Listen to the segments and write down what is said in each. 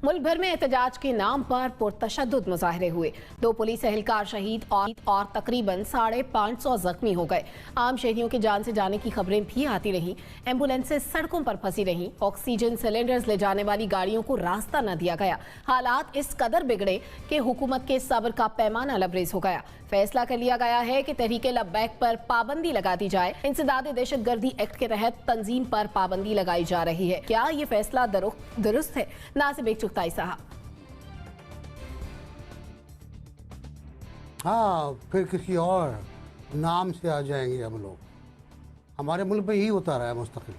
मुल्क भर में एहतजाज के नाम पर पुरतशद्दुद मुजाहरे हुए। 2 पुलिस एहलकार शहीद और तकरीबन 550 जख्मी हो गए। आम शहरियों की जान से जाने की खबरें भी आती रहीं। एम्बुलेंसें सड़कों पर फंसी रहीं। ऑक्सीजन सिलेंडर्स ले जाने वाली गाड़ियों को रास्ता न दिया गया। हालात इस कदर बिगड़े कि हुकूमत के सब्र का पैमाना लबरेज हो गया। फैसला कर लिया गया है कि तहरीके लब्बैक पर पाबंदी लगा दी जाए। इंसदाद दहशतगर्दी एक्ट के तहत तंजीम पर पाबंदी लगाई जा रही है। क्या ये फैसला दुरुस्त है? नासिब चुगताई साहब। हाँ, फिर किसी और नाम से आ जाएंगे हम लोग। हमारे मुल्क में यही होता रहा है मुस्तकिल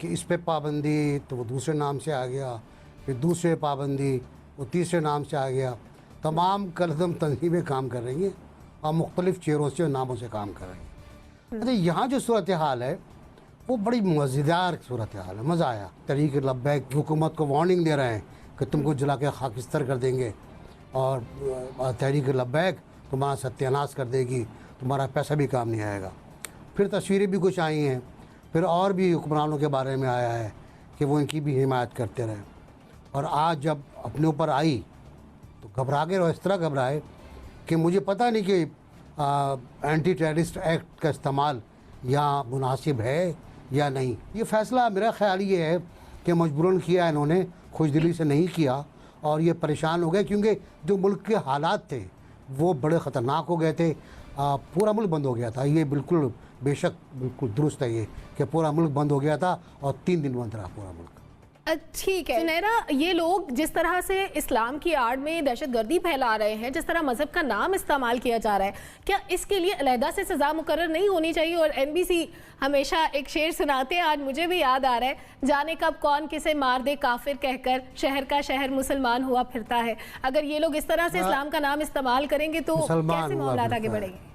कि इस पे पाबंदी तो वो दूसरे नाम से आ गया, फिर दूसरे पाबंदी वो तीसरे नाम से आ गया। तमाम कलदम तंजीमें काम कर रही हैं और मुख्तलिफ चेहरों से और नामों से काम कर रही हैं। अच्छा, यहाँ जो सूरत हाल है वो बड़ी मज़ेदार सूरत हाल है। मज़ा आया। तहरीक लब्बैक हुकूमत को वार्निंग दे रहे हैं कि तुमको जला के खाकिस्तर कर देंगे और तहरीक लब्बैक तुम्हारा सत्यानाश कर देगी, तुम्हारा पैसा भी काम नहीं आएगा। फिर तस्वीरें भी कुछ आई हैं, फिर और भी हुक्मरानों के बारे में आया है कि वो इनकी भी हिमायत करते रहे। और आज जब अपने ऊपर आई तो घबरा गए, और इस तरह घबराए कि मुझे पता नहीं कि एंटी टेररिस्ट एक्ट का इस्तेमाल यहाँ मुनासिब है या नहीं। ये फ़ैसला मेरा ख्याल ये है कि मजबूरन किया इन्होंने, खुशदिली से नहीं किया। और ये परेशान हो गए क्योंकि जो मुल्क के हालात थे वो बड़े ख़तरनाक हो गए थे। पूरा मुल्क बंद हो गया था। ये बिल्कुल बेशक बिल्कुल दुरुस्त है ये कि पूरा मुल्क बंद हो गया था और 3 दिन बंद रहा पूरा मुल्क। ठीक है सुनैरा, ये लोग जिस तरह से इस्लाम की आड़ में दहशतगर्दी फैला रहे हैं, जिस तरह मजहब का नाम इस्तेमाल किया जा रहा है, क्या इसके लिए अलहदा से सजा मुकर्रर नहीं होनी चाहिए? और NBC हमेशा एक शेर सुनाते हैं, आज मुझे भी याद आ रहा है, जाने कब कौन किसे मार दे काफिर कहकर, शहर का शहर मुसलमान हुआ फिरता है। अगर ये लोग इस तरह से इस्लाम का नाम इस्तेमाल करेंगे तो कैसे मामला आगे बढ़ेंगे?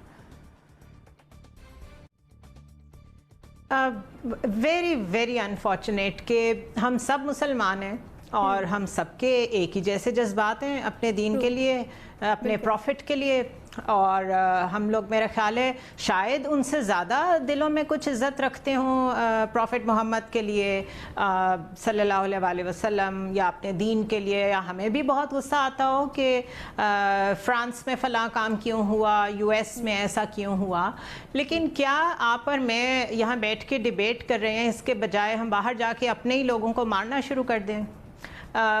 वेरी वेरी अनफॉर्चुनेट कि हम सब मुसलमान हैं और हम सबके एक ही जैसे जज्बात हैं अपने दीन के लिए, अपने प्रॉफिट के लिए। और हम लोग मेरा ख्याल है शायद उनसे ज़्यादा दिलों में कुछ इज़्ज़त रखते हों प्रॉफिट मोहम्मद के लिए सल्लल्लाहु अलैहि वसल्लम, या अपने दीन के लिए। या हमें भी बहुत गुस्सा आता हो कि फ्रांस में फ़लाँ काम क्यों हुआ, US में ऐसा क्यों हुआ। लेकिन क्या आप और मैं यहाँ बैठ के डिबेट कर रहे हैं, इसके बजाय हम बाहर जाके अपने ही लोगों को मारना शुरू कर दें?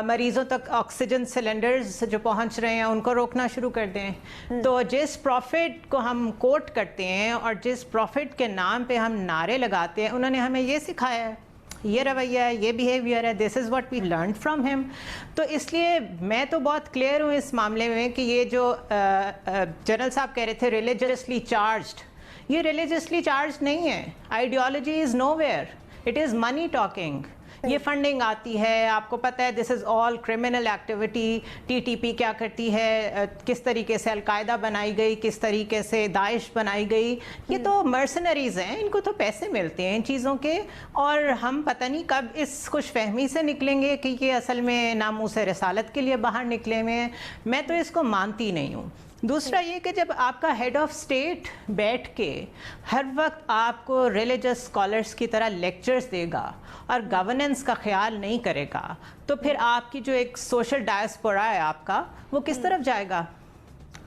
मरीज़ों तक ऑक्सीजन सिलेंडर्स जो पहुंच रहे हैं उनको रोकना शुरू कर दें। तो जिस प्रॉफिट को हम कोट करते हैं और जिस प्रॉफिट के नाम पे हम नारे लगाते हैं, उन्होंने हमें ये सिखाया है, ये रवैया है, ये बिहेवियर है, this is what we learn from him. तो इसलिए मैं तो बहुत क्लियर हूँ इस मामले में कि ये जो जनरल साहब कह रहे थे रिलीजियसली चार्ज्ड, ये रिलीजियसली चार्ज नहीं है। Ideology is nowhere, it is money talking. ये फंडिंग आती है, आपको पता है this is all criminal activity. TTP क्या करती है, किस तरीके से अलकायदा बनाई गई, किस तरीके से दाइश बनाई गई। ये तो मर्सनरीज हैं, इनको तो पैसे मिलते हैं इन चीज़ों के। और हम पता नहीं कब इस खुशफहमी से निकलेंगे कि ये असल में नामूस रसालत के लिए बाहर निकले हुए हैं। मैं तो इसको मानती नहीं हूँ। दूसरा ये कि जब आपका हेड ऑफ स्टेट बैठ के हर वक्त आपको रिलीजियस स्कॉलर्स की तरह लेक्चर्स देगा और गवर्नेंस का ख्याल नहीं करेगा, तो फिर आपकी जो एक सोशल डायस्पोरा है आपका, वो किस तरफ जाएगा?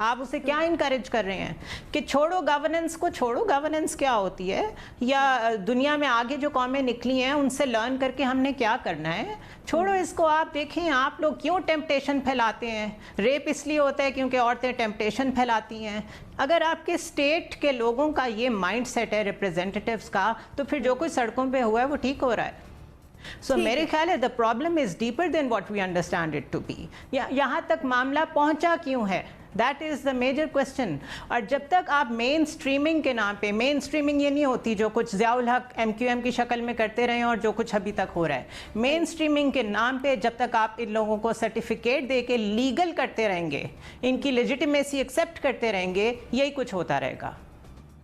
आप उसे क्या इनकरेज कर रहे हैं कि छोड़ो गवर्नेंस को? छोड़ो गवर्नेंस क्या होती है, या दुनिया में आगे जो कौमें निकली हैं उनसे लर्न करके हमने क्या करना है? छोड़ो इसको। आप देखें आप लोग क्यों टेम्पटेशन फैलाते हैं। रेप इसलिए होता है क्योंकि औरतें टेम्पटेशन फैलाती हैं। अगर आपके स्टेट के लोगों का ये माइंड सेट है रिप्रेजेंटेटिव्स का, तो फिर जो कुछ सड़कों पे हुआ है वो ठीक हो रहा है। सो मेरे ख्याल है the problem is deeper than what we understand it to be. यहाँ तक मामला पहुँचा क्यों है, that is the major question. और जब तक आप मेन स्ट्रीमिंग के नाम पे, मेन स्ट्रीमिंग ये नहीं होती जो कुछ ज़ियाउल हक MQM की शक्ल में करते रहे और जो कुछ अभी तक हो रहा है, मेन स्ट्रीमिंग के नाम पे जब तक आप इन लोगों को सर्टिफिकेट दे के लीगल करते रहेंगे, इनकी लेजिटिमेसी एक्सेप्ट करते रहेंगे, यही कुछ होता रहेगा।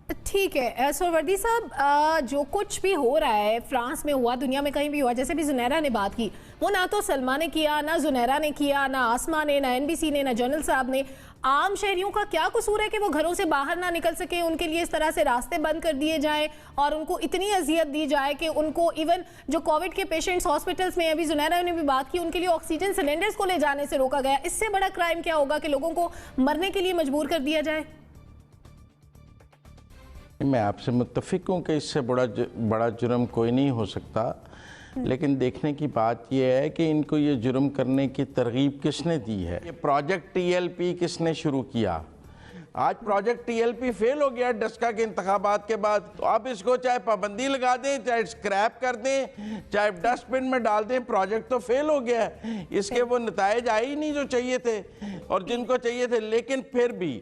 ठीक है सोहवर्दी साहब, जो कुछ भी हो रहा है फ्रांस में हुआ, दुनिया में कहीं भी हुआ, जैसे भी जुनैरा ने बात की, वो ना तो सलमा ने किया, ना जुनैरा ने किया, ना आसमा ने, ना एनबीसी ने, ना जनरल साहब ने। आम शहरियों का क्या कसूर है कि वो घरों से बाहर ना निकल सके, उनके लिए इस तरह से रास्ते बंद कर दिए जाएं और उनको इतनी अजियत दी जाए कि उनको इवन जो कोविड के पेशेंट्स हॉस्पिटल्स में, अभी जुनैरा ने भी बात की, उनके लिए ऑक्सीजन सिलेंडर्स को ले जाने से रोका गया। इससे बड़ा क्राइम क्या होगा कि लोगों को मरने के लिए मजबूर कर दिया जाए? मैं आपसे मुत्तफिक हूँ कि इससे बड़ा जुर्म कोई नहीं हो सकता, लेकिन देखने की बात यह है कि इनको ये जुर्म करने की तरगीब किसने दी है। ये प्रोजेक्ट टीएलपी किसने शुरू किया? आज प्रोजेक्ट टीएलपी फेल हो गया डस्का के इंतखाबात के बाद, तो अब इसको चाहे पाबंदी लगा दें, चाहे स्क्रैप कर दें, चाहे डस्टबिन में डाल दें, प्रोजेक्ट तो फेल हो गया है। इसके वो नताइज आए ही नहीं जो चाहिए थे और जिनको चाहिए थे। लेकिन फिर भी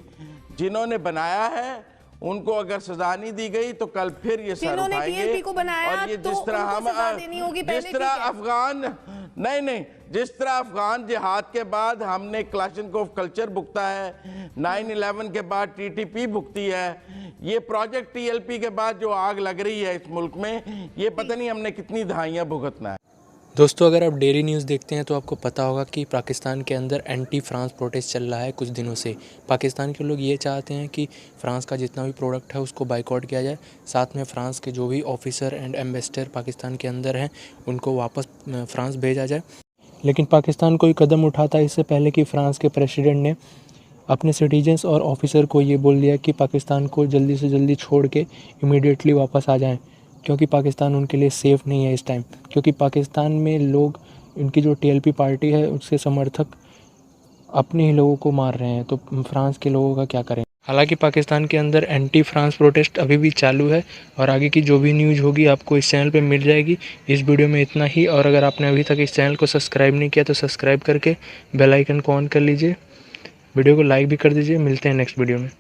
जिन्होंने बनाया है उनको अगर सजा नहीं दी गई तो कल फिर ये सर उठाएंगे। और ये जिस तरह हम जिस तरह अफगान जिस तरह अफगान जिहाद के बाद हमने क्लाशनकोव कल्चर भुगता है, 9/11 के बाद टीटीपी भुगती है, ये प्रोजेक्ट टीएलपी के बाद जो आग लग रही है इस मुल्क में, ये पता नहीं हमने कितनी दहाइयाँ भुगतना है। दोस्तों, अगर आप डेली न्यूज़ देखते हैं तो आपको पता होगा कि पाकिस्तान के अंदर एंटी फ्रांस प्रोटेस्ट चल रहा है कुछ दिनों से। पाकिस्तान के लोग ये चाहते हैं कि फ्रांस का जितना भी प्रोडक्ट है उसको बाइकआउट किया जाए, साथ में फ्रांस के जो भी ऑफिसर एंड एम्बेसडर पाकिस्तान के अंदर हैं उनको वापस फ्रांस भेजा जाए। लेकिन पाकिस्तान कोई कदम उठाता इससे पहले कि फ्रांस के प्रेसिडेंट ने अपने सिटीजन्स और ऑफिसर को ये बोल दिया कि पाकिस्तान को जल्दी से जल्दी छोड़ के इमीडिएटली वापस आ जाएँ, क्योंकि पाकिस्तान उनके लिए सेफ़ नहीं है इस टाइम। क्योंकि पाकिस्तान में लोग, उनकी जो टीएलपी पार्टी है उसके समर्थक अपने ही लोगों को मार रहे हैं, तो फ्रांस के लोगों का क्या करें। हालांकि पाकिस्तान के अंदर एंटी फ्रांस प्रोटेस्ट अभी भी चालू है और आगे की जो भी न्यूज़ होगी आपको इस चैनल पे मिल जाएगी। इस वीडियो में इतना ही, और अगर आपने अभी तक इस चैनल को सब्सक्राइब नहीं किया तो सब्सक्राइब करके बेल आइकन को ऑन कर लीजिए, वीडियो को लाइक भी कर दीजिए। मिलते हैं नेक्स्ट वीडियो में।